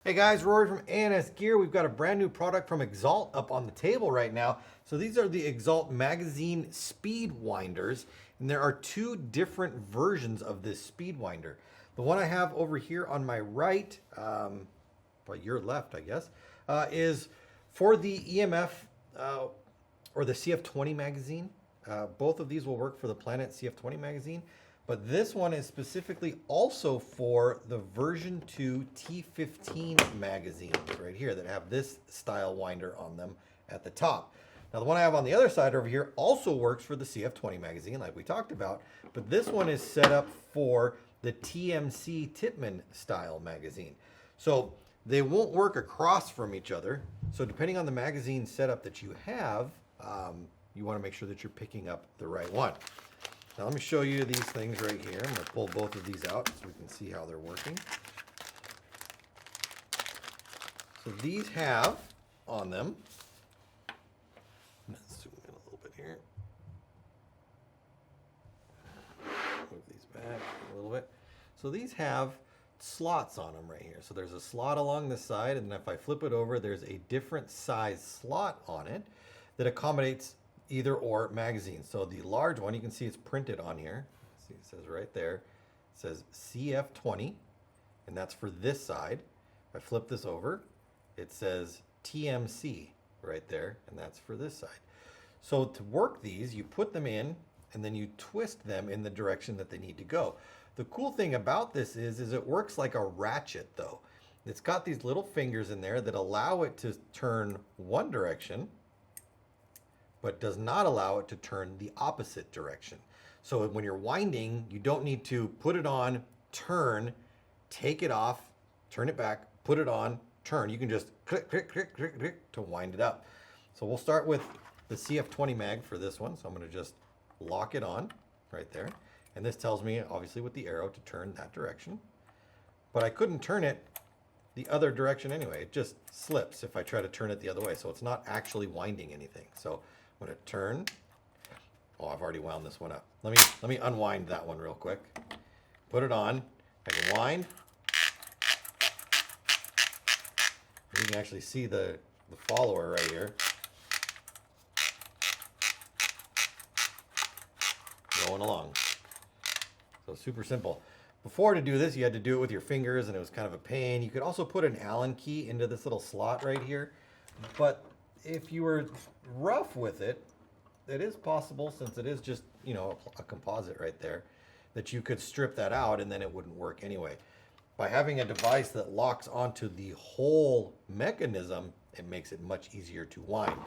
Hey guys, Rory from ANSgear. We've got a brand new product from Exalt up on the table right now. So these are the Exalt magazine speed winders, and there are two different versions of this speed winder. The one I have over here on my right, but your left, I guess, is for the EMF or the CF20 magazine. Both of these will work for the Planet CF20 magazine. But this one is specifically also for the version 2 T15 magazines right here that have this style winder on them at the top. Now the one I have on the other side over here also works for the CF20 magazine like we talked about, but this one is set up for the TMC Tippmann style magazine. So they won't work across from each other. So depending on the magazine setup that you have, you want to make sure that you're picking up the right one. Now let me show you these things right here. I'm going to pull both of these out so we can see how they're working. So these have on them, let's zoom in a little bit here. Move these back a little bit. So these have slots on them right here. So there's a slot along the side, and then if I flip it over, there's a different size slot on it that accommodates either or magazines. So the large one, you can see it's printed on here. See, it says right there, it says CF20, and that's for this side. If I flip this over, it says TMC right there, and that's for this side. So to work these, you put them in, and then you twist them in the direction that they need to go. The cool thing about this is it works like a ratchet though. It's got these little fingers in there that allow it to turn one direction, but does not allow it to turn the opposite direction. So when you're winding, you don't need to put it on, turn, take it off, turn it back, put it on, turn. You can just click, click, click, click, click to wind it up. So we'll start with the CF20 mag for this one. So I'm gonna just lock it on right there. And this tells me, obviously with the arrow, to turn that direction. But I couldn't turn it the other direction anyway. It just slips if I try to turn it the other way. So it's not actually winding anything. So I'm going to turn. Oh, I've already wound this one up. Let me unwind that one real quick. Put it on. I can wind. You can actually see the follower right here. Going along. So super simple. Before, to do this, you had to do it with your fingers, and it was kind of a pain. You could also put an Allen key into this little slot right here. But if you were rough with it, it is possible, since it is just, you know, a composite right there, that you could strip that out and then it wouldn't work anyway. By having a device that locks onto the whole mechanism, it makes it much easier to wind.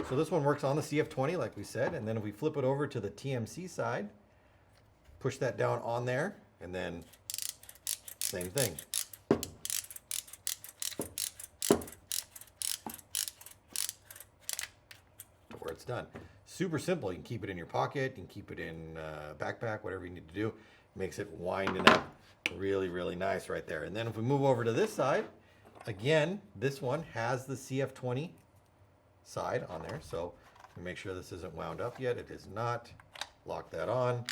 So this one works on the CF20, like we said, and then if we flip it over to the TMC side, push that down on there, and then same thing. Where it's done. Super simple. You can keep it in your pocket, you can keep it in a backpack, whatever you need to do. Makes it winding up really, really nice right there. And then if we move over to this side, again, this one has the CF20 side on there. So make sure this isn't wound up yet. It is not. Lock that on.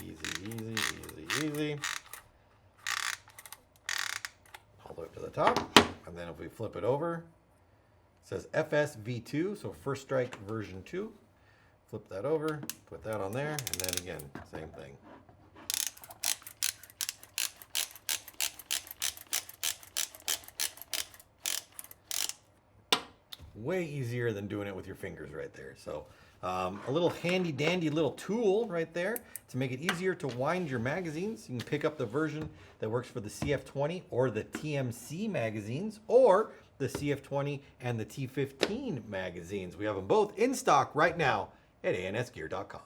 Easy, easy, easy, easy. All the way up to the top. And then if we flip it over, it says FSV2, so First Strike version 2. Flip that over, put that on there, and then again, same thing. Way easier than doing it with your fingers right there. So a little handy dandy little tool right there to make it easier to wind your magazines. You can pick up the version that works for the CF20 or the TMC magazines, or the CF20 and the T15 magazines. We have them both in stock right now at ansgear.com.